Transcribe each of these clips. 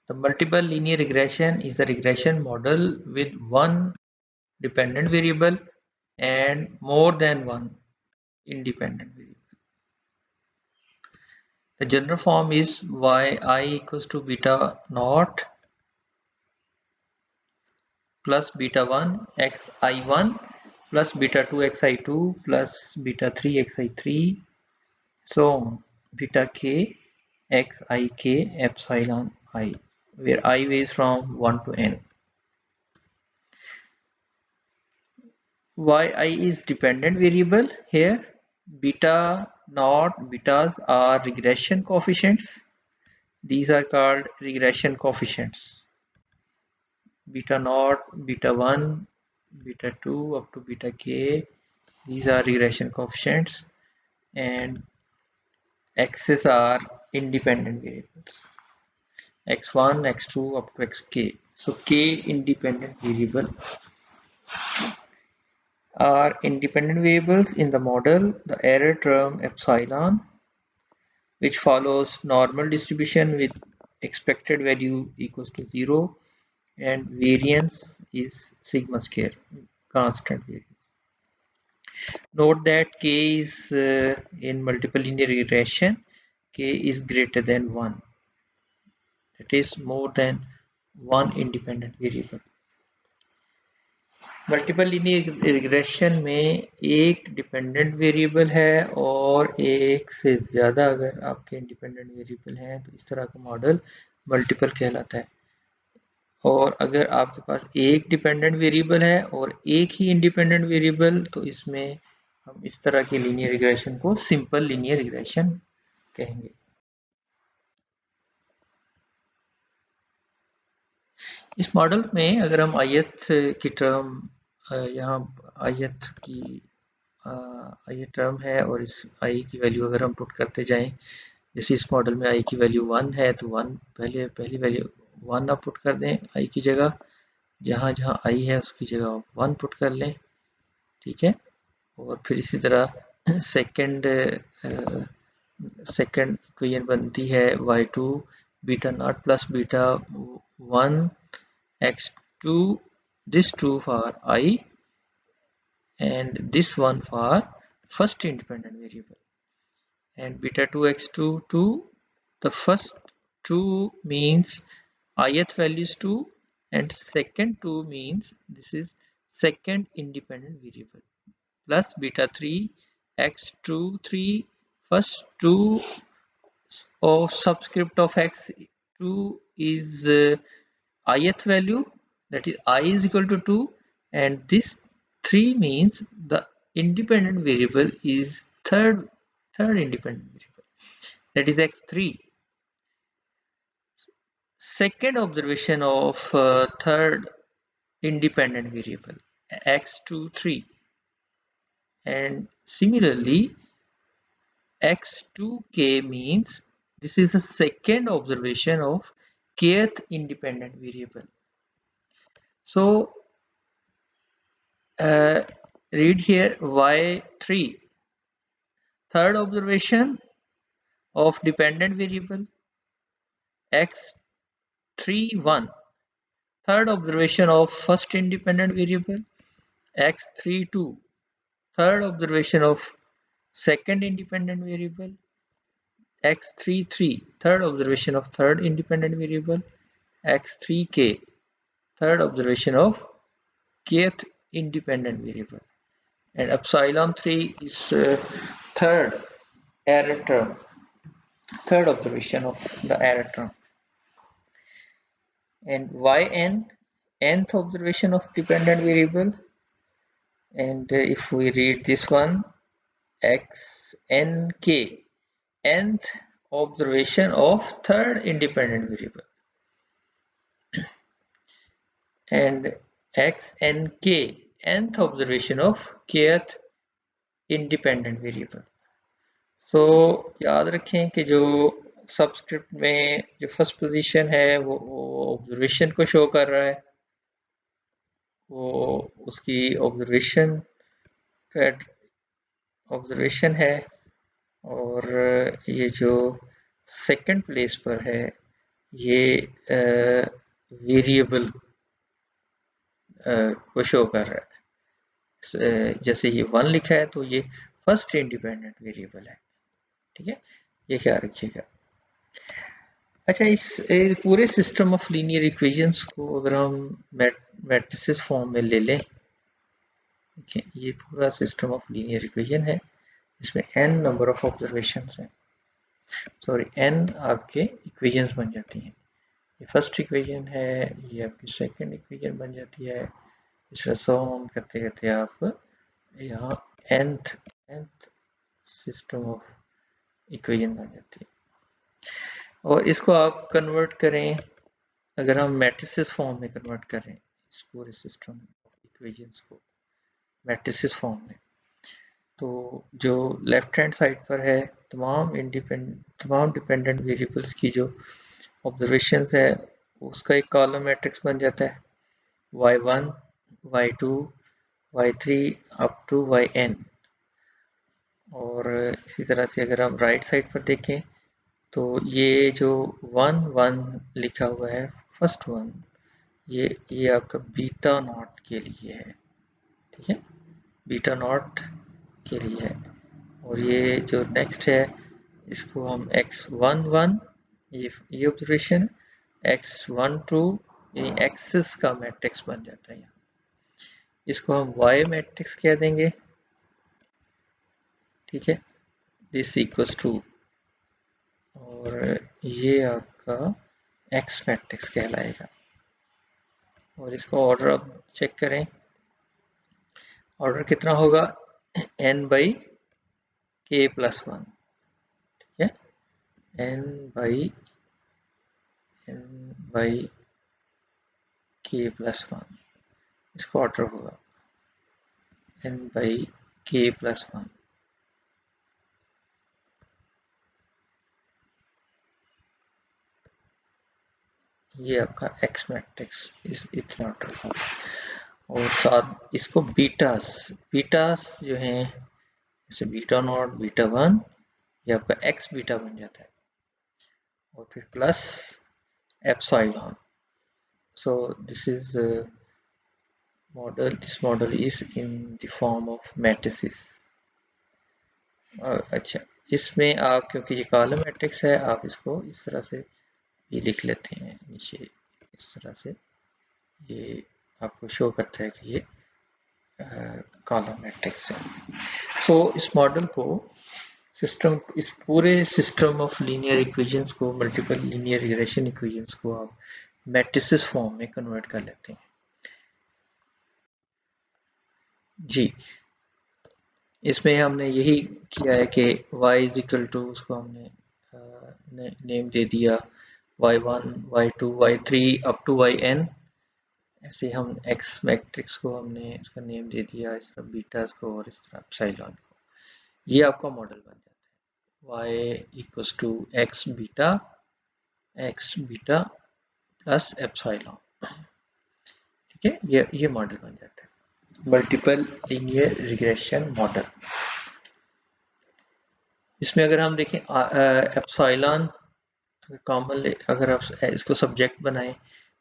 The multiple linear regression is a regression model with one dependent variable and more than one independent variable. The general form is yi equals to beta naught plus beta 1 xi1 plus beta 2 xi2 plus beta 3 xi3, so on, beta k xik epsilon I, where I varies from 1 to n. Yi is dependent variable here. Beta naught, betas are regression coefficients. These are called regression coefficients. Beta naught, beta 1, beta 2 up to beta k. These are regression coefficients, and x's are independent variables. X1, x2 up to xk. So k independent variable are independent variables in the model. The error term epsilon, which follows normal distribution with expected value equals to 0, and variance is sigma square, constant variance. Note that k is in multiple linear regression, k is greater than 1, that is more than one independent variable. Multiple linear regression में एक dependent variable है और एक से ज़्यादा अगर आपके independent variable हैं तो इस तरह का मॉडल मल्टीपल कहलाता है। और अगर आपके पास एक डिपेंडेंट वेरिएबल है और एक ही इंडिपेंडेंट वेरिएबल, तो इसमें हम इस तरह के लीनियर रिग्रेशन को सिंपल लीनियर रिग्रेशन कहेंगे। इस मॉडल में अगर हम ith की टर्म यहाँ ith की ith टर्म है और इस i की वैल्यू अगर हम पुट करते जाएं, जैसे इस मॉडल में i की वैल्यू 1 है तो 1 पहली वैल्यू 1 आप पुट कर दें i की जगह, जहाँ जहाँ i है उसकी जगह 1 पुट कर लें, ठीक है। और फिर इसी तरह सेकंड इक्वेशन बनती है y2 beta not plus beta 1 x2, this 2 for I and this one for first independent variable, and beta 2 x2 2, the first 2 means ith value is 2 and second 2 means this is second independent variable, plus beta 3 x2 3, first 2 of subscript of x2 is ith value, that is I is equal to 2, and this 3 means the independent variable is third independent variable, that is x3. Second observation of third independent variable x2 3, and similarly x2k means this is the second observation of kth independent variable. So read here y3, third observation of dependent variable, x3 1, third observation of first independent variable, x3 2, third observation of second independent variable, x3 3, third observation of third independent variable, x3k, third observation of kth independent variable, and epsilon 3 is third error term, third observation of the error term, and yn, nth observation of dependent variable, and if we read this one xnk, nth observation of third independent variable, and xnk, nth observation of kth independent variable. सो याद रखें कि जो subscript में जो first position है वो observation को show कर रहा है, वो उसकी ऑब्जर्वेशन है, और ये जो सेकंड प्लेस पर है ये वेरिएबल को शो कर रहा है। जैसे ये 1 लिखा है तो ये फर्स्ट इंडिपेंडेंट वेरिएबल है। ठीक है, ये ख्याल रखिएगा। अच्छा, इस पूरे सिस्टम ऑफ लीनियर इक्वेशंस को अगर हम मैट्रिसेस फॉर्म में ले लें, ठीक है, ये पूरा सिस्टम ऑफ लीनियर इक्वेशन है, इसमें n नंबर ऑफ ऑब्जर्वेशंस हैं, सॉरी n आपके इक्वेशंस बन जाती हैं। ये फर्स्ट इक्वेशन है, ये आपकी सेकंड इक्वेशन बन जाती है, इसका सो ऑन करते करते आप यहाँ nth सिस्टम ऑफ इक्वेशन बन जाती है। और इसको आप कन्वर्ट करें, अगर हम मैट्रिसेस फॉर्म में कन्वर्ट करें इस पूरे सिस्टम ऑफ इक्वेशंस को मैट्रिसेस फॉर्म में, तो जो लेफ्ट हैंड साइड पर है तमाम डिपेंडेंट वेरिएबल्स की जो ऑब्जर्वेशंस है उसका एक कॉलम मैट्रिक्स बन जाता है, y1 y2 y3 up to yn। और इसी तरह से अगर हम राइट साइड पर देखें तो ये जो 1 1 लिखा हुआ है फर्स्ट वन, ये आपका बीटा नॉट के लिए है। ठीक है, बीटा नॉट के लिए है। और ये जो नेक्स्ट है इसको हम x11, ये ऑब्जर्वेशन x12 यानी एक्सिस का मैट्रिक्स बन जाता है यहाँ, इसको हम y मैट्रिक्स कह देंगे। ठीक है, दिस इक्वल्स टू, और ये आपका x मैट्रिक्स कहलाएगा। और इसका ऑर्डर आप चेक करें, ऑर्डर कितना होगा n बाई k प्लस 1। ठीक है, n बाई k प्लस 1, इसका ऑर्डर होगा n बाई k प्लस 1। ये आपका x मैट्रिक्स इतना ऑर्डर होगा। और साथ इसको बीटास जो हैं, जैसे बीटा नॉट बीटा 1, ये आपका x बीटा बन जाता है, और फिर plus epsilon. So this model is in the form of matrices. अच्छा, इसमें आप क्योंकि ये कॉलम मैट्रिक्स है, आप इसको इस तरह से ये लिख लेते हैं नीचे, इस तरह से ये आपको शो करता है कि ये कॉलम मैट्रिक्स है। सो इस मॉडल को इस पूरे सिस्टम ऑफ लीनियर इक्वेशंस को, मल्टीपल लीनियर रिग्रेशन इक्वेशंस को आप मैट्रिसेस फॉर्म में कन्वर्ट कर लेते हैं। जी, इसमें हमने यही किया है कि y इज इक्वल टू, उसको हमने नेम दे दिया y1 y2 y3 up to yn। ऐसे हम x मैट्रिक्स को हमने इसका नेम दे दिया, इस तरह बीटास को और इस तरह एप्सिलॉन को। ये आपका मॉडल बन जाता है y equals to x beta plus epsilon. ठीक है, ये मॉडल बन जाता है मल्टीपल लीनियर रिग्रेशन मॉडल। इसमें अगर हम देखें एप्सिलॉन कॉमन, अगर आप इसको सब्जेक्ट बनाएं,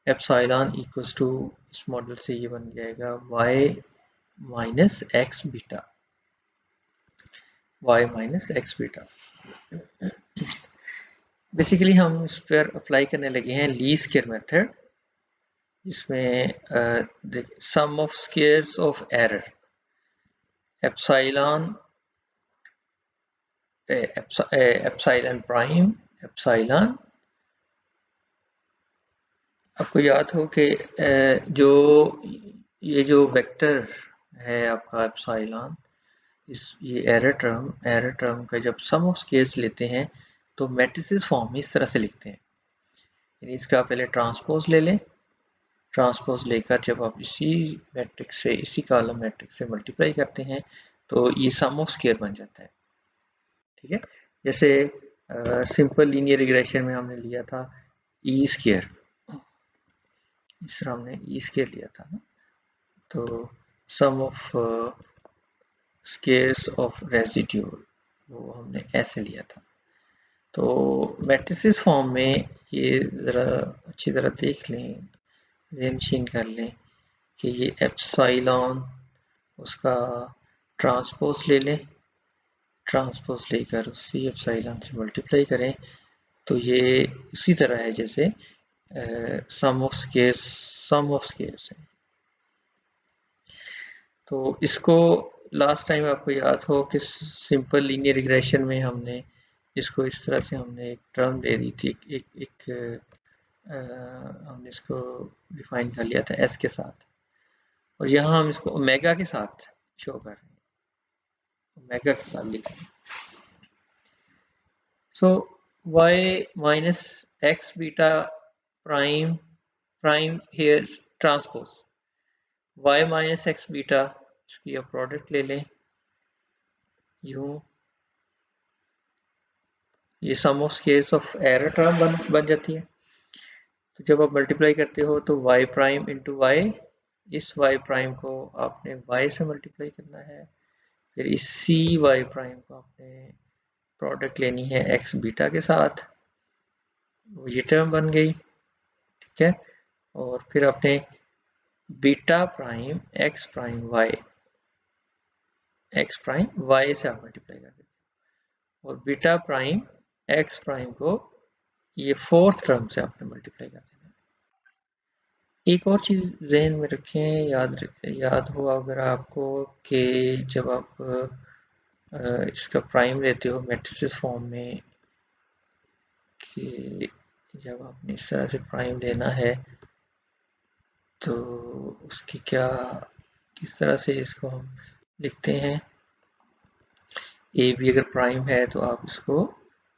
एप्सिलॉन इक्वल्स टू, इस मॉडल से ये बन जाएगा y minus x beta, y minus x beta. Basically हम इस पर अप्लाई करने लगे हैं लीस्ट स्क्वायर मेथड, जिसमें sum of squares of error epsilon prime epsilon. आपको याद हो कि जो ये जो वेक्टर है आपका एप्सिलॉन, ये एरर टर्म का जब सम ऑफ स्क्वायर्स लेते हैं तो मैट्रिसेस फॉर्म में इस तरह से लिखते हैं, यानी इसका पहले ट्रांसपोज ले लें, ट्रांसपोज लेकर जब आप इसी मैट्रिक्स से, इसी कॉलम मैट्रिक्स से मल्टीप्लाई करते हैं तो ये सम ऑफ स्क्वायर बन जाता है। ठीक है, जैसे सिंपल लीनियर रिग्रेशन में हमने लिया था ई स्क्वायर, इस तरह हमने ई स्क्वायर लिया था ना, तो सम ऑफ स्क्वायर्स ऑफ रेसिड्यू वो हमने ऐसे लिया था। तो मैट्रिसेस फॉर्म में ये ज़रा अच्छी तरह देख लें, ज़हनशीन कर लें कि ये एप्सिलॉन उसका ट्रांसपोज ले लें, ट्रांसपोज लेकर उसी एप्सिलॉन से मल्टीप्लाई करें, तो ये इसी तरह है जैसे सम ऑफ स्केयर्स है। तो इसको लास्ट टाइम आपको याद हो कि सिंपल लीनियर रिग्रेशन में हमने इसको इस तरह से हमने एक टर्म दे दी थी, हमने इसको डिफाइन कर लिया था एस के साथ, और यहाँ हम इसको ओमेगा के साथ शो कर रहे हैं, ओमेगा के साथ लिख रहे हैं। सो y minus x beta prime here transpose y minus x beta, इसकी आप प्रोडक्ट ले लें, यूं ये sum of squares of error term बन जाती है। तो जब आप मल्टीप्लाई करते हो तो y प्राइम इंटू वाई, इस y प्राइम को आपने y से मल्टीप्लाई करना है, फिर इसी y प्राइम को आपने प्रोडक्ट लेनी है x बीटा के साथ, वो ये टर्म बन गई, ठीक है। और फिर आपने beta prime x prime y, x prime y से आप मल्टीप्लाई कर देते हो, और बीटा प्राइम x प्राइम को ये फोर्थ टर्म से आपने मल्टीप्लाई कर देना है। एक और चीज़ जहन में रखें, याद हो अगर आपको कि जब आप इसका प्राइम लेते हो मैट्रिसेस फॉर्म में, कि जब आपने इस तरह से प्राइम लेना है तो उसकी क्या, किस तरह से इसको हम लिखते हैं। ए बी अगर प्राइम है तो आप इसको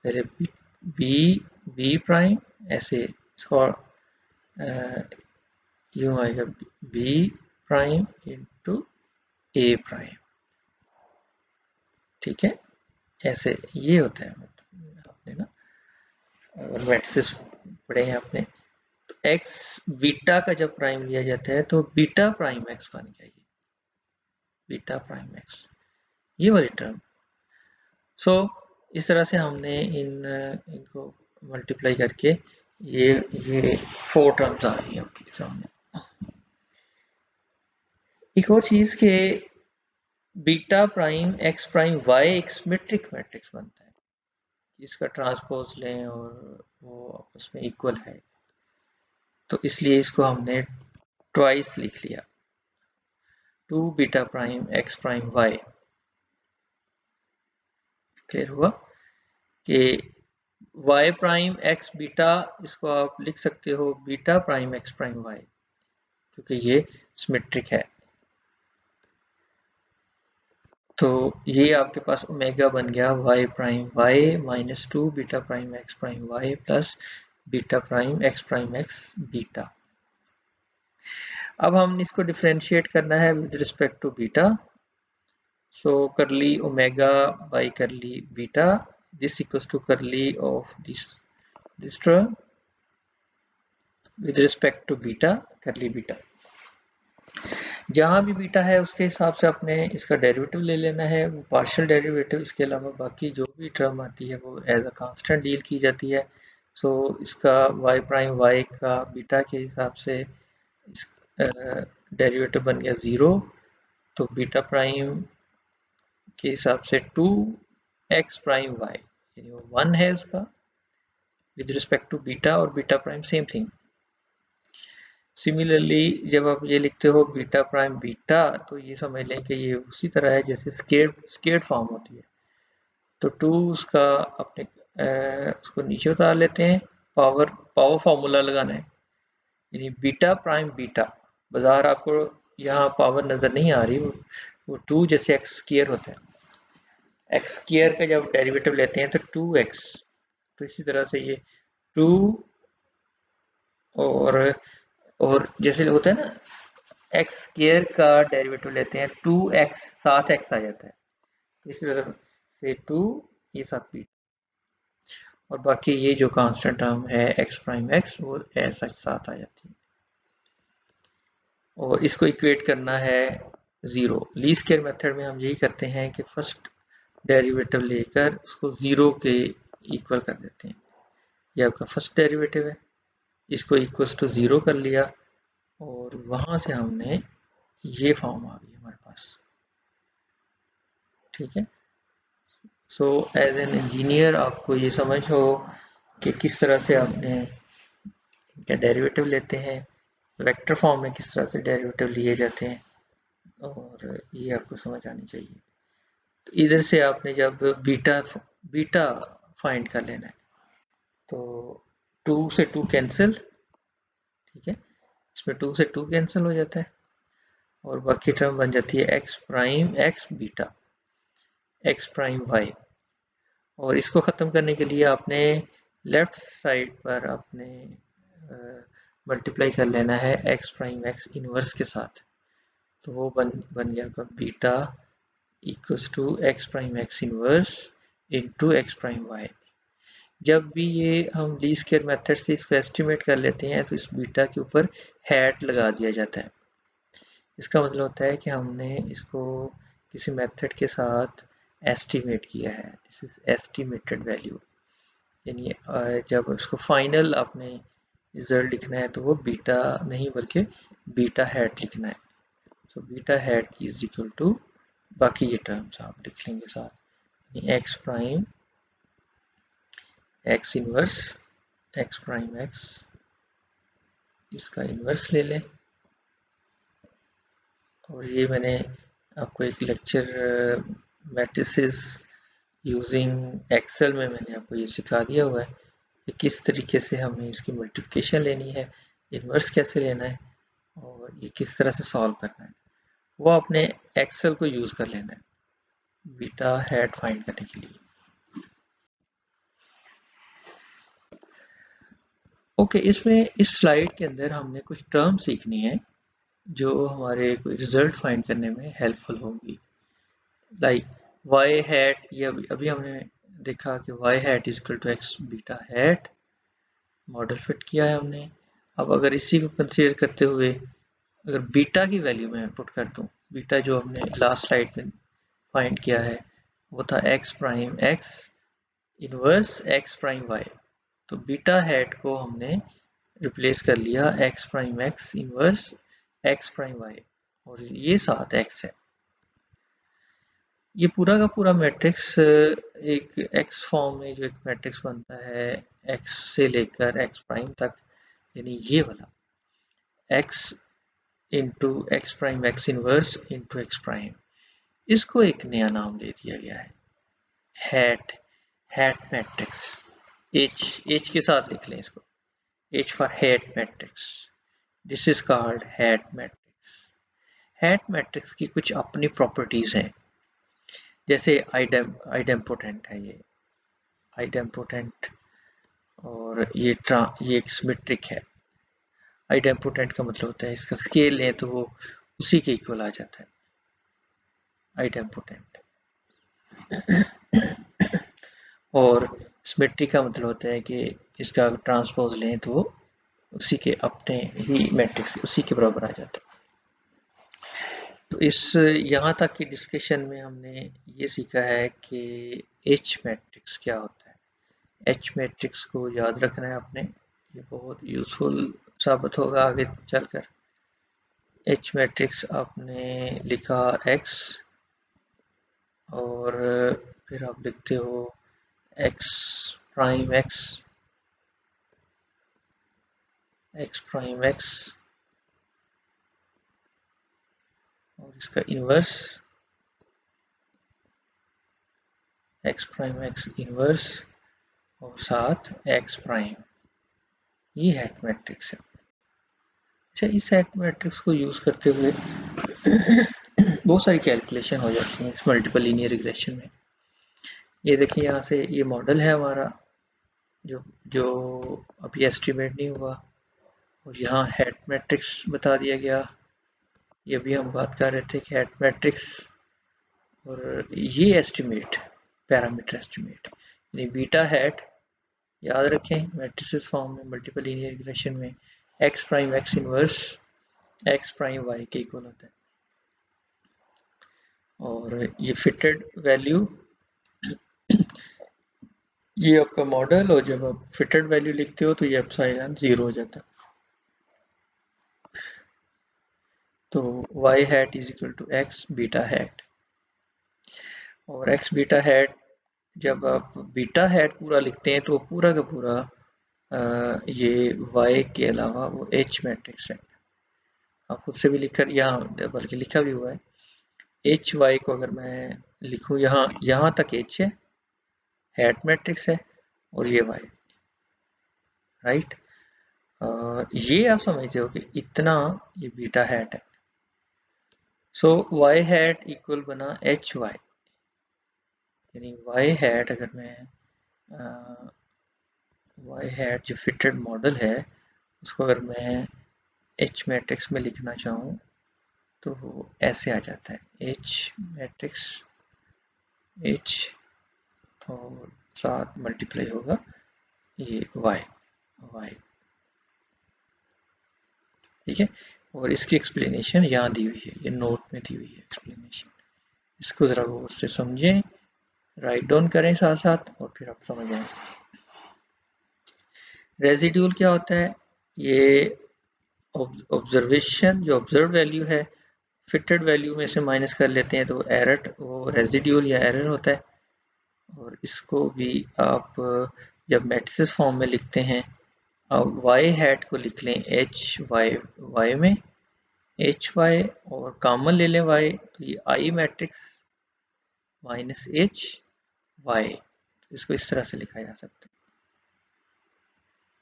पहले बी प्राइम ऐसे इसको यूं आएगा, बी प्राइम इंटू ए प्राइम, ठीक है, ऐसे ये होता है। आपने ना मैट्रिसेस पढ़े हैं आपने, तो एक्स बीटा का जब प्राइम लिया जाता है तो बीटा प्राइम एक्स बन जाएगी, बीटा प्राइम एक्स, ये वाली टर्म। सो इस तरह से हमने इनको मल्टीप्लाई करके ये 4 टर्म्स आ रही है आपके सामने। एक और चीज के beta prime X prime Y एक सिमेट्रिक मैट्रिक्स बनता है, इसका ट्रांसपोज लें और वो आपस में इक्वल है, तो इसलिए इसको हमने ट्वाइस लिख लिया, 2 beta prime X prime Y. Clear हुआ कि y प्राइम एक्स बीटा, इसको आप लिख सकते हो beta prime X prime Y, क्योंकि ये सिमेट्रिक है। तो ये आपके पास ओमेगा बन गया y prime Y minus 2 beta prime X prime Y plus beta prime X beta. अब हम इसको डिफरेंशिएट करना है with respect to beta, so curly omega by curly beta, this equals to curly of this term with respect to beta, करली beta. जहां भी beta है उसके हिसाब से अपने इसका डेरिवेटिव ले लेना है, वो पार्शियल डेरिवेटिव, इसके अलावा बाकी जो भी टर्म आती है वो एज अ कांस्टेंट डील की जाती है। सो इसका y प्राइम y का बीटा के हिसाब से डेरिवेटिव बन गया 0, तो बीटा प्राइम के हिसाब से 2x प्राइम y, यानी वो 1 है उसका विद रिस्पेक्ट टू बीटा, और beta prime same thing. Similarly जब आप ये लिखते हो बीटा प्राइम बीटा, तो ये समझ लें कि ये उसी तरह है जैसे स्केयर्ड फॉर्म होती है। तो 2 उसका अपने उसको नीचे उतार लेते हैं, पावर फॉर्मूला लगाना है, यानी बीटा प्राइम बीटा, बाजार आपको यहाँ पावर नजर नहीं आ रही, वो 2 जैसे एक्स स्क्वायर होता है, एक्स स्क्वायर का जब डेरिवेटिव लेते हैं तो 2x, तो इसी तरह से ये 2 और जैसे होता है ना एक्स स्क्वायर का डेरिवेटिव लेते हैं 2x, साथ x आ जाता है, तो इसी तरह से 2 ये साथ b, और बाकी ये जो कांस्टेंट टर्म है x प्राइम x वो ऐसा साथ आ जाती है। और इसको इक्वेट करना है 0, लीस्ट स्क्वायर मेथड में हम यही करते हैं कि फर्स्ट डेरिवेटिव लेकर उसको 0 के इक्वल कर देते हैं। ये आपका फर्स्ट डेरिवेटिव है, इसको इक्वल्स टू 0 कर लिया और वहां से हमने ये फॉर्म आ गई हमारे पास। ठीक है, सो एज एन इंजीनियर आपको ये समझ हो कि किस तरह से आपने क्या डेरिवेटिव लेते हैं, वेक्टर फॉर्म में किस तरह से डेरिवेटिव लिए जाते हैं, और ये आपको समझ आनी चाहिए। तो इधर से आपने जब बीटा बीटा फाइंड कर लेना है तो 2 से 2 कैंसिल, ठीक है, इसमें 2 से 2 कैंसिल हो जाता है और बाकी टर्म बन जाती है X prime X beta X prime Y. और इसको ख़त्म करने के लिए आपने लेफ्ट साइड पर आपने मल्टीप्लाई कर लेना है एक्स प्राइम एक्स इनवर्स के साथ, तो वो बन जाएगा beta equals to X prime X inverse into X prime Y. जब भी ये हम लीस्ट स्क्वायर मेथड से इसको एस्टिमेट कर लेते हैं तो इस बीटा के ऊपर हैट लगा दिया जाता है। इसका मतलब होता है कि हमने इसको किसी मेथड के साथ एस्टिमेट किया है, दिस इज एस्टिमेटेड वैल्यू। यानी जब उसको फाइनल आपने रिजल्ट लिखना है तो वो बीटा नहीं बल्कि बीटा हैट लिखना है। So beta hat is equal to, बाकी ये टर्म्स आप लिख लेंगे साथ, X prime X inverse X prime X, इसका इन्वर्स ले लें। और ये मैंने आपको एक लेक्चर मैट्रिसेस यूजिंग एक्सेल में मैंने आपको ये सिखा दिया हुआ है कि किस तरीके से हमें इसकी मल्टीप्लिकेशन लेनी है, इन्वर्स कैसे लेना है और ये किस तरह से सॉल्व करना है, वो आपने एक्सेल को यूज़ कर लेना है बीटा हैट फाइंड करने के लिए। ओके, इसमें इस स्लाइड के अंदर हमने कुछ टर्म सीखनी है जो हमारे कोई रिजल्ट फाइंड करने में हेल्पफुल होगी। लाइक वाई हैट, ये अभी हमने देखा कि Y hat is equal to X beta hat, model fit किया है हमने। अब अगर इसी को कंसीडर करते हुए अगर बीटा की वैल्यू मैं पुट कर दूं, बीटा जो हमने लास्ट स्लाइड में फाइंड किया है वो था X prime X inverse X prime Y, तो बीटा हैट को हमने रिप्लेस कर लिया X prime X inverse X prime Y और ये साथ एक्स है। ये पूरा का पूरा मैट्रिक्स एक एक्स फॉर्म में जो एक मैट्रिक्स बनता है एक्स से लेकर एक्स प्राइम तक, यानी ये वाला x into X prime X inverse into X prime, इसको एक नया नाम दे दिया गया है हैट, हैट मैट्रिक्स। एच के साथ लिख लें इसको, H for hat matrix, this is called hat matrix. Hat matrix की कुछ अपनी प्रॉपर्टीज हैं, जैसे आइडेम्पोटेंट है ये आइडेम्पोटेंट, और ये एक सिमेट्रिक है। आइडेम्पोटेंट का मतलब होता है इसका स्केल लें तो वो उसी के इक्वल आ जाता है आइडेम्पोटेंट। और सिमेट्रिक का मतलब होता है कि इसका ट्रांसपोज लें तो वो उसी के अपने ही मैट्रिक्स उसी के बराबर आ जाता है। तो इस यहाँ तक की डिस्कशन में हमने ये सीखा है कि एच मैट्रिक्स क्या होता है। एच मैट्रिक्स को याद रखना है आपने, ये बहुत यूजफुल साबित होगा आगे चलकर। एच मैट्रिक्स आपने लिखा एक्स और फिर आप लिखते हो x prime x x prime x और इसका inverse x prime x inverse और साथ एक्स प्राइम, ये हैट मैट्रिक्स है। अच्छा, इस हैट मैट्रिक्स को यूज करते हुए बहुत सारी कैलकुलेशन हो जाती हैं इस मल्टीपल लीनियर रिग्रेशन में। ये देखिए यहाँ से ये मॉडल है हमारा जो जो अभी एस्टिमेट नहीं हुआ, और यहाँ हैट मैट्रिक्स बता दिया गया। ये भी हम बात कर रहे थे कि हैट मैट्रिक्स और ये एस्टिमेट पैरामीटर एस्टिमेट यानी बीटा हैट, याद रखें मैट्रिसेस फॉर्म में मल्टीपल लीनियर रिग्रेशन में X prime X inverse X prime Y के इक्वल होता है, और ये फिटेड वैल्यू ये आपका मॉडल, और जब आप फिटेड वैल्यू लिखते हो तो ये एप्सिलॉन 0 हो जाता है। तो y hat is equal to x beta hat, और x बीटा हैट जब आप बीटा हैट पूरा लिखते हैं तो पूरा का पूरा ये y के अलावा वो h मैट्रिक्स है। आप खुद से भी लिखकर यहाँ बल्कि लिखा भी हुआ है, एच वाई को अगर मैं लिखूँ यहाँ तक एच है, हैट मैट्रिक्स है, और ये वाई, राइट। ये आप समझते हो कि इतना ये बीटा हैट है। सो वाई हैट इक्वल बना एच वाई, यानी वाई हैट अगर मैं वाई हैट जो फिटेड मॉडल है उसको अगर मैं एच मैट्रिक्स में लिखना चाहूँ तो वो ऐसे आ जाता है, एच मैट्रिक्स एच और साथ मल्टीप्लाई होगा ये वाई वाई, ठीक है। और इसकी एक्सप्लेनेशन यहाँ दी हुई है, ये नोट में दी हुई है एक्सप्लेनेशन। इसको ज़रा गौर से समझें, राइट डाउन करें साथ साथ, और फिर आप समझ आएंगे। रेजिड्यूल क्या होता है? ये ऑब्जर्वेशन जो ऑब्जर्व वैल्यू है फिटेड वैल्यू में से माइनस कर लेते हैं तो एरर वो रेजिड्यूल या एरर होता है। और इसको भी आप जब मैट्रिसेस फॉर्म में लिखते हैं, अब वाई हैट को लिख लें एच वाई वाई में, एच वाई और कॉमन ले लें वाई, तो ये आई मैट्रिक्स माइनस एच वाई, इसको इस तरह से लिखा जा सकता है।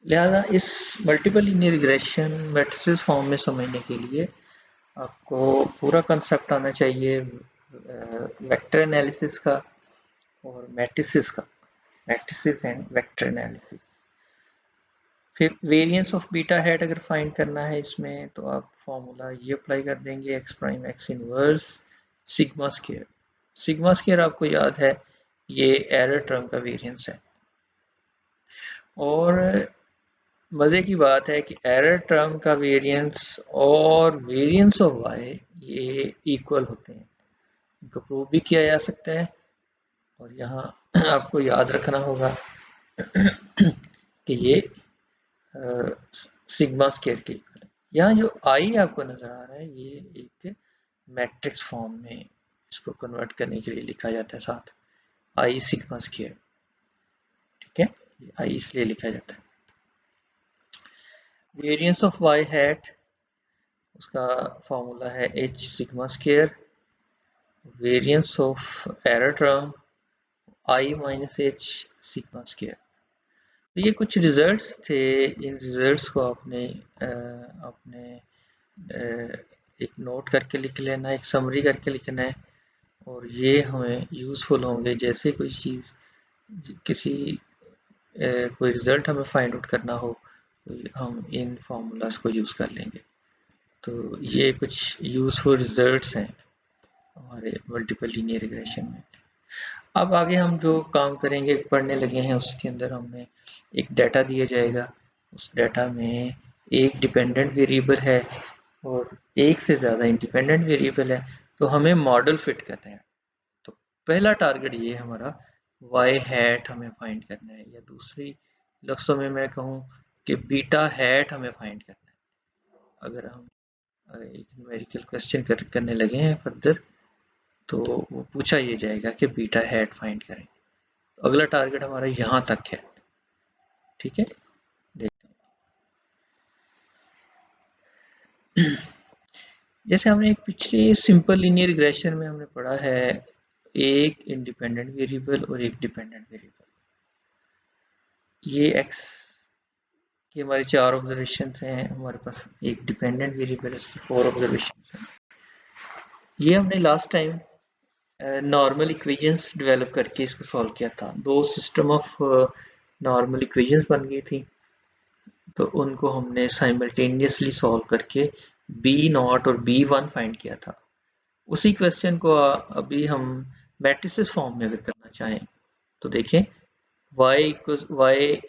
लिहाजा इस multiple linear regression matrices form में समझने के लिए आपको पूरा कंसेप्ट आना चाहिए वेक्टर एनालिसिस का और मैट्रिसेस का, मैट्रिसेस एंड वेक्टर एनालिसिस। फिर वेरिएंस ऑफ बीटा हैट अगर फाइंड करना है इसमें तो आप फॉर्मूला ये अप्लाई कर देंगे, x prime X inverse sigma square. Sigma square आपको याद है ये एरर टर्म का वेरिएंस है। और मज़े की बात है कि एरर टर्म का वेरिएंस और वेरिएंस ऑफ वाई ये इक्वल होते हैं, इनको प्रूव भी किया जा सकता है। और यहाँ आपको याद रखना होगा कि ये सिग्मा स्क्वायर के इक्वल है। यहाँ जो आई आपको नजर आ रहा है ये एक मैट्रिक्स फॉर्म में इसको कन्वर्ट करने के लिए लिखा जाता है साथ, आई सिग्मा स्क्वायर, ठीक है। ये आई इसलिए लिखा जाता है। वेरिएंस ऑफ वाई हैट उसका फॉर्मूला है H sigma square, variance of error term I minus H sigma square. तो ये कुछ रिजल्ट्स थे, इन रिजल्ट्स को आपने एक नोट करके लिख लेना, एक समरी करके लिखना है, और ये हमें यूज़फुल होंगे जैसे कोई चीज़ किसी कोई रिज़ल्ट हमें फाइंड आउट करना हो तो हम इन फार्मूलाज को यूज़ कर लेंगे। तो ये कुछ यूज़फुल रिजल्ट्स हैं हमारे मल्टीपल लीनियर रिग्रेशन में। अब आगे हम जो काम करेंगे पढ़ने लगे हैं उसके अंदर हमें एक डाटा दिया जाएगा, उस डाटा में एक डिपेंडेंट वेरिएबल है और एक से ज़्यादा इंडिपेंडेंट वेरिएबल है, तो हमें मॉडल फिट करना है। तो पहला टारगेट ये हमारा वाई हैट हमें फाइंड करना है, या दूसरी लफ्ज़ों में मैं कहूँ कि बीटा हैट हमें फाइंड करना है। अगर हम एक न्यूमेरिकल क्वेश्चन करने लगे हैं फर्दर तो वो पूछा ये जाएगा कि बीटा हैट फाइंड करें। तो अगला टारगेट हमारा यहाँ तक है, ठीक है। देखते हैं जैसे हमने एक पिछले सिंपल लीनियर रिग्रेशन में हमने पढ़ा है एक इंडिपेंडेंट वेरिएबल और एक डिपेंडेंट वेरिएबल, ये x की हमारी 4 ऑब्जर्वेशन हैं, हमारे पास एक डिपेंडेंट वेरिएबल है उसकी 4 ऑब्जर्वेशन हैं। ये हमने last time normal equations develop करके इसको सॉल्व किया था। दो सिस्टम ऑफ नॉर्मल इक्वेशंस बन गई थी, तो उनको हमने साइमल्टेनियसली सॉल्व करके b0 और b1 फाइंड किया था। उसी क्वेश्चन को अभी हम मैट्रिसेस फॉर्म में अगर करना चाहें तो देखें y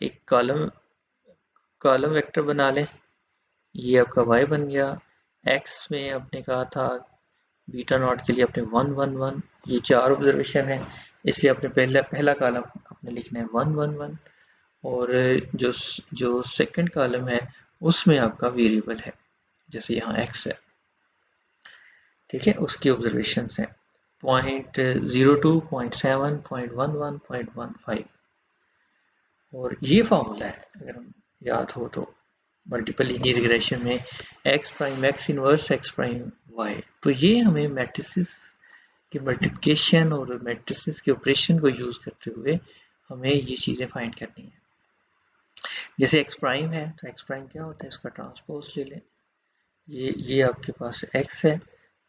एक कॉलम वेक्टर बना लें, ये आपका y बन गया। x में आपने कहा था बीटा नॉट के लिए आपने 1 1 1, ये 4 ऑब्जर्वेशन है इसलिए आपने पहला कॉलम आपने लिखना है 1 1 1 और जो जो सेकंड कॉलम है उसमें आपका वेरिएबल है, जैसे यहाँ x है, ठीक है, उसकी ऑब्जर्वेशन है 0.02, 0.7, 0.11, 0.15 और ये फॉर्मूला है अगर हम याद हो तो मल्टीपल लीनियर रिग्रेशन में x prime x inverse x prime y, तो ये हमें मैट्रिसेस की मल्टीप्लिकेशन और मैट्रिसेस के ऑपरेशन को यूज करते हुए हमें ये चीजें फाइंड करनी है। जैसे x प्राइम है तो x प्राइम क्या होता है, इसका ट्रांसपोज ले लें, ये आपके पास x है,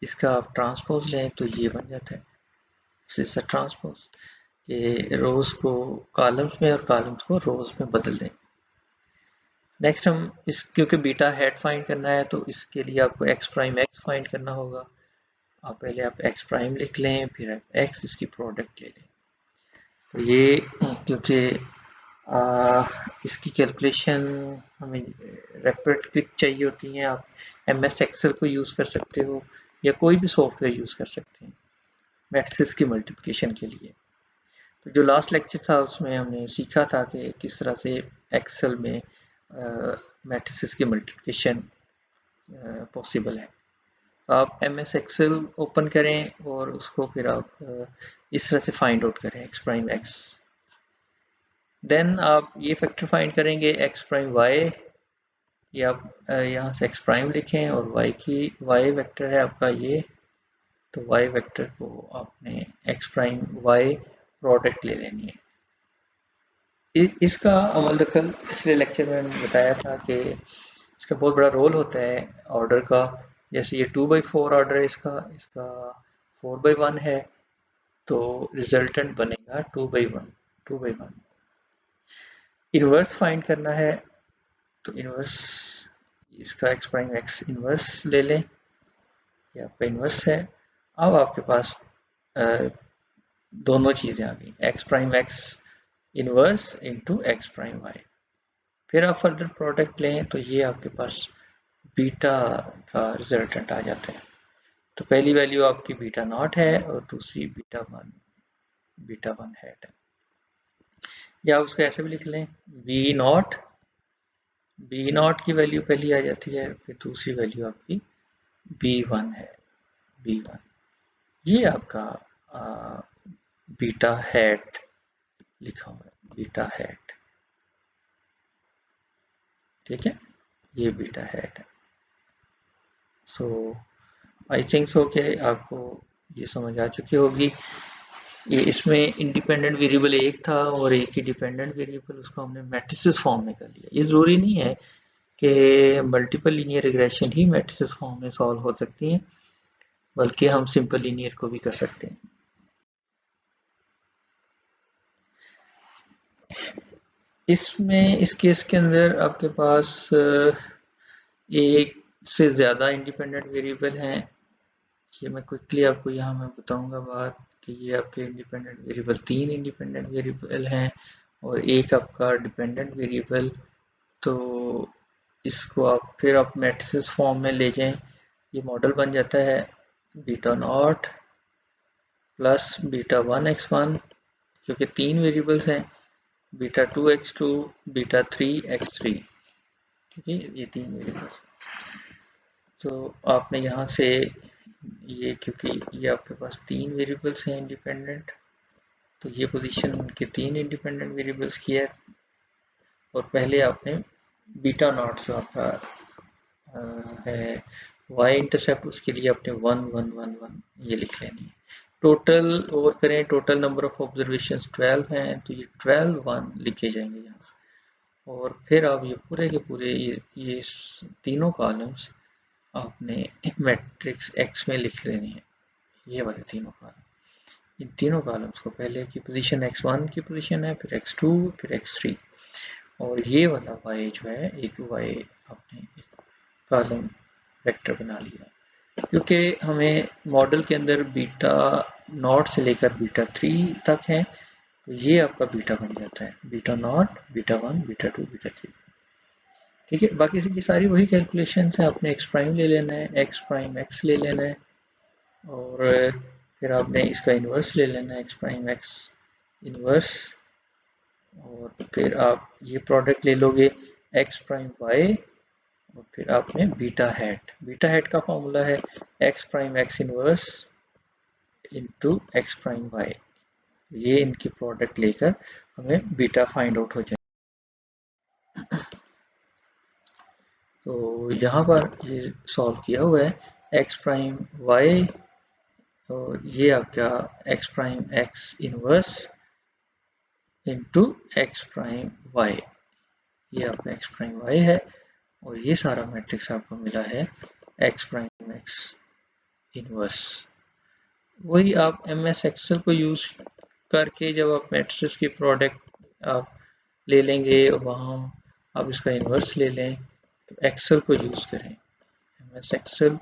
इसका आप ट्रांसपोज लें तो ये बन जाता है, इसका ट्रांसपोज, ये रोज को कॉलम्स में और कॉलम्स को रोज में बदल दें। नेक्स्ट हम इस क्योंकि बीटा हेड फाइंड करना है तो इसके लिए आपको x प्राइम x फाइंड करना होगा। आप पहले आप x प्राइम लिख लें, फिर आप x इसकी प्रोडक्ट ले लें। तो ये क्योंकि इसकी कैलकुलेशन हमें रैपिड क्विक चाहिए होती है, आप MS एक्सेल को यूज़ कर सकते हो या कोई भी सॉफ्टवेयर यूज़ कर सकते हैं मैट्रिसेस की मल्टीप्लिकेशन के लिए। तो जो लास्ट लेक्चर था उसमें हमने सीखा था कि किस तरह से एक्सेल में मैट्रिसेस की मल्टीप्लिकेशन पॉसिबल है। तो आप MS एक्सेल ओपन करें और उसको फिर आप इस तरह से फाइंड आउट करें x प्राइम x, देन आप ये फैक्टर फाइंड करेंगे x प्राइम y, ये आप यहाँ से x प्राइम लिखें और y वेक्टर है आपका ये, तो y वेक्टर को आपने x प्राइम y प्रोडक्ट ले लेनी है। इसका अमल दखल पिछले लेक्चर में मैंने बताया था कि इसका बहुत बड़ा रोल होता है ऑर्डर का, जैसे ये 2/4 ऑर्डर है इसका, इसका 4/1 है, तो रिजल्टेंट बनेगा 2/1। इनवर्स फाइंड करना है तो इनवर्स इसका x प्राइम x इनवर्स ले लें, ये आपका इनवर्स है। अब आपके पास दोनों चीजें आ गई, x prime x inverse into X prime Y, फिर आप फर्दर प्रोडक्ट लें तो ये आपके पास बीटा का रिजल्टेंट आ जाता है। तो पहली वैल्यू आपकी बीटा नॉट है और दूसरी बीटा वन है, या उसको ऐसे भी लिख लें बी नॉट की वैल्यू पहली आ जाती है, फिर दूसरी वैल्यू आपकी B1 है, B1 ये आपका बीटा हैट लिखा हुआ है, बीटा हैट, ठीक है, ये बीटा हैट है। सो आई थिंक सो कि आपको ये समझ आ चुकी होगी। ये इसमें इंडिपेंडेंट वेरिएबल एक था और एक ही डिपेंडेंट वेरिएबल, उसको हमने मैट्रिसेस फॉर्म में कर लिया। ये ज़रूरी नहीं है कि मल्टीपल लीनियर रिग्रेशन ही मैट्रिसेस फॉर्म में सॉल्व हो सकती हैं, बल्कि हम सिंपल लीनियर को भी कर सकते हैं। इसमें इस केस के अंदर आपके पास एक से ज़्यादा इंडिपेंडेंट वेरिएबल हैं। ये मैं क्विकली आपको यहाँ मैं बताऊंगा बात कि ये आपके इंडिपेंडेंट वेरिएबल 3 इंडिपेंडेंट वेरिएबल हैं और एक आपका डिपेंडेंट वेरिएबल। तो इसको आप फिर आप मैट्रिसेस फॉर्म में ले जाएं, ये मॉडल बन जाता है beta not plus beta 1x1, क्योंकि 3 वेरिएबल्स हैं, बीटा 2x2, बीटा 3x3, ठीक है, ये 3 वेरिएबल्स। तो आपने यहाँ से ये क्योंकि ये आपके पास 3 वेरिएबल्स हैं इंडिपेंडेंट, तो ये पोजीशन उनके 3 इंडिपेंडेंट वेरिएबल्स की है और पहले आपने बीटा नॉट जो आपका है y इंटरसेप्ट, उसके लिए आपने 1 1 1 1 ये लिख लेनी है। टोटल ओवर करें, टोटल नंबर ऑफ ऑब्जर्वेशंस 12 हैं, तो ये 12 1 लिखे जाएंगे यहाँ, और फिर आप ये पूरे के पूरे ये तीनों कॉलम्स आपने मैट्रिक्स x में लिख लेने हैं, ये वाले तीनों कॉलम। इन तीनों कॉलम्स को पहले की पोजीशन x1 की पोजीशन है, फिर x2, फिर x3, और ये वाला y जो है एक y आपने कॉलम वेक्टर बना लिया, क्योंकि हमें मॉडल के अंदर बीटा नॉट से लेकर बीटा 3 तक है, तो ये आपका बीटा बन जाता है, beta not, beta 1, beta 2, beta 3, ठीक है। बाकी की सारी वही कैलकुलेशन है, आपने x प्राइम ले लेना है, x प्राइम x ले लेना है, और फिर आपने इसका इन्वर्स ले लेना है, x प्राइम x इन्वर्स, और फिर आप ये प्रोडक्ट ले लोगे एक्स प्राइम वाई, और फिर आपने बीटा हैट का फॉर्मूला है X prime X inverse into X prime Y. ये इनकी प्रोडक्ट लेकर हमें बीटा फाइंड आउट हो जाए। तो यहाँ पर ये सॉल्व किया हुआ है एक्स प्राइम वाई, और ये आपका X prime X inverse into X prime Y, ये आपका एक्स प्राइम वाई है, और ये सारा मैट्रिक्स आपको मिला है एक्स प्राइम एक्स इनवर्स। वही आप एम एस एक्सेल को यूज करके जब आप मैट्रिक्स की प्रोडक्ट आप ले लेंगे, वहाँ आप इसका इन्वर्स ले लें, तो एक्सेल को यूज करें। एम एस एक्सेल,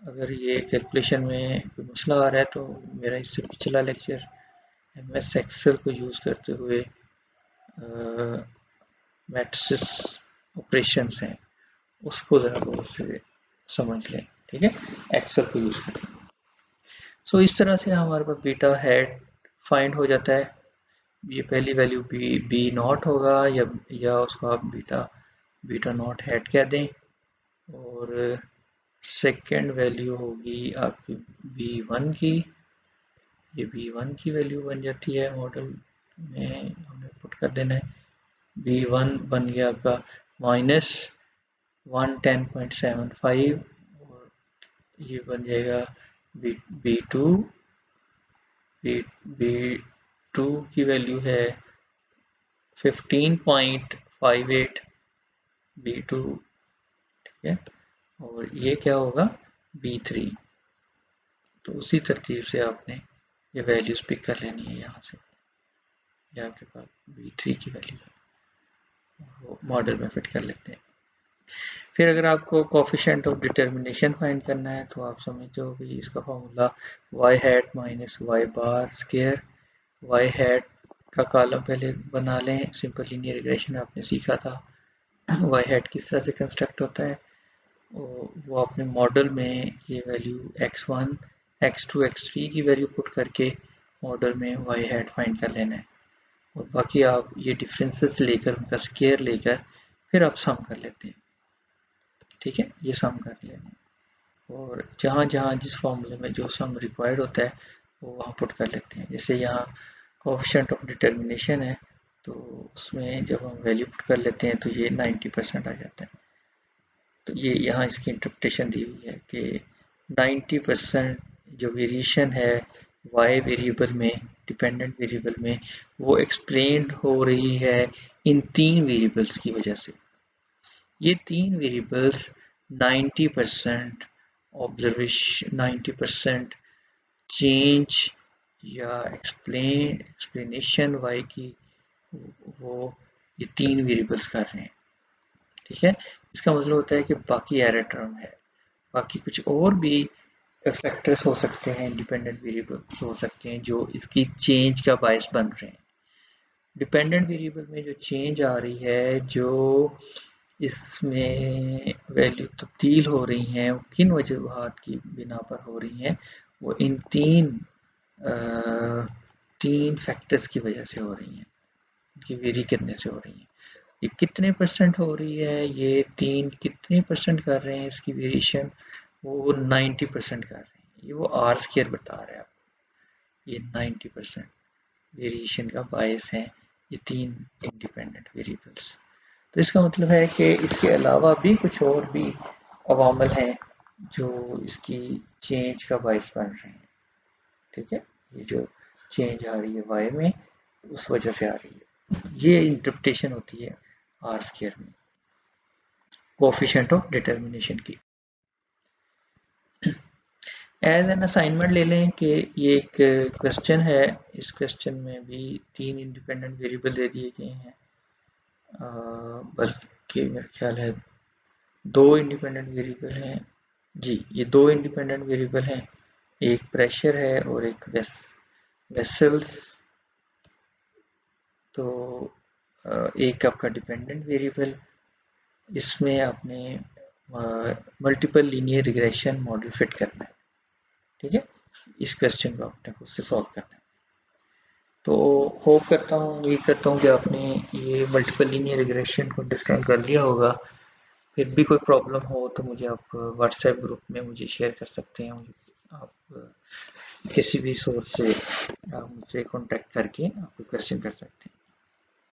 अगर ये कैलकुलेशन में कोई मसला आ रहा है तो मेरा इससे पिछला लेक्चर एम एस एक्सेल को यूज करते हुए मैट्रिक्स ऑपरेशंस हैं, उसको ज़रा गौर से समझ लें, ठीक है, एक्सेल को यूज करें। सो इस तरह से हमारे पास बीटा हेड फाइंड हो जाता है। ये पहली वैल्यू बी नॉट होगा, या उसको आप बीटा नॉट हेड कह दें, और सेकेंड वैल्यू होगी आपकी B1 की। ये B1 की वैल्यू बन जाती है, मॉडल में हमने पुट कर देना है। B1 बन गया आपका -110.75, और ये बन जाएगा B2। B2 की वैल्यू है 15.58 B2, ठीक है, और ये क्या होगा B3। तो उसी तरतीब से आपने ये वैल्यूज पिक कर लेनी है यहाँ से। ये आपके पास B3 की वैल्यू है, वो मॉडल में फिट कर लेते हैं। फिर अगर आपको कोफिशिएंट ऑफ डिटर्मिनेशन फाइंड करना है तो आप समझते हो कि इसका formula y hat minus y bar square. y hat का कॉलम पहले बना लें, सिंपल लीनियर रिग्रेशन आपने सीखा था y हैट किस तरह से कंस्ट्रक्ट होता है, वो अपने मॉडल में ये वैल्यू x1 x2 x3 की वैल्यू पुट करके मॉडल में y हैट फाइंड कर लेना है, और बाकी आप ये डिफरेंसेस लेकर उनका स्क्वायर लेकर फिर आप सम कर लेते हैं, ठीक है, ये सम कर लेना है, और जहाँ जहाँ जिस फॉर्मूले में जो सम रिक्वायर्ड होता है वो वहाँ पुट कर लेते हैं। जैसे यहाँ कोएफिशिएंट ऑफ डिटर्मिनेशन है, तो उसमें जब हम वैल्यू पुट कर लेते हैं तो ये 90% आ जाता है। तो ये यहाँ इसकी इंटरप्रिटेशन दी हुई है कि 90% जो वेरिएशन है y वेरिएबल में, डिपेंडेंट वेरिएबल में, वो एक्सप्लेन्ड हो रही है इन 3 वेरिएबल्स की वजह से। ये 3 वेरिएबल्स 90% ऑब्जर्वेशन, 90% चेंज या एक्सप्लेनेशन y की, वो ये 3 वेरिएबल्स कर रहे हैं, ठीक है। इसका मतलब होता है कि बाकी एरर टर्म है, बाकी कुछ और भी फैक्टर्स हो सकते हैं, इंडिपेंडेंट वेरिएबल्स हो सकते हैं जो इसकी चेंज का बायस बन रहे हैं। डिपेंडेंट वेरिएबल में जो चेंज आ रही है, जो इसमें वैल्यू तब्दील हो रही हैं, वो किन वजूहात की बिना पर हो रही हैं, वो इन तीन फैक्टर्स की वजह से हो रही हैं, इनकी वेरी करने से हो रही हैं। ये कितने परसेंट हो रही है, ये 3 कितने परसेंट कर रहे हैं इसकी वेरिएशन, वो 90% कर रहे हैं। ये वो आर स्क्वायर बता रहा है आपको, ये 90% वेरिएशन का बायस है ये 3 इंडिपेंडेंट वेरिएबल्स। तो इसका मतलब है कि इसके अलावा भी कुछ और भी अवामल हैं जो इसकी चेंज का बायस बन रहे हैं, ठीक है। ये जो चेंज आ रही है वाई में, उस वजह से आ रही है। ये इंटरप्रिटेशन होती है आर स्क्वायर में कोएफिशिएंट ऑफ डिटर्मिनेशन की। एज एन असाइनमेंट ले लें कि ये एक क्वेश्चन है, इस क्वेश्चन में भी 3 इंडिपेंडेंट वेरिएबल दे दिए गए हैं, बल्कि मेरा ख्याल है 2 इंडिपेंडेंट वेरिएबल हैं। जी, ये 2 इंडिपेंडेंट वेरिएबल हैं, एक प्रेशर है और एक वेसल्स। तो एक आपका डिपेंडेंट वेरिएबल, इसमें आपने multiple linear regression model fit करना है, ठीक है। इस क्वेश्चन को आपने खुद से सॉल्व करना है। तो होप करता हूँ, उम्मीद करता हूँ कि आपने ये मल्टीपल लीनियर रिग्रेशन को अंडरस्टैंड कर लिया होगा। फिर भी कोई प्रॉब्लम हो तो मुझे आप व्हाट्सएप ग्रुप में मुझे शेयर कर सकते हैं। आप किसी भी सोर्स से आप मुझसे कॉन्टैक्ट करके आप क्वेश्चन कर सकते हैं।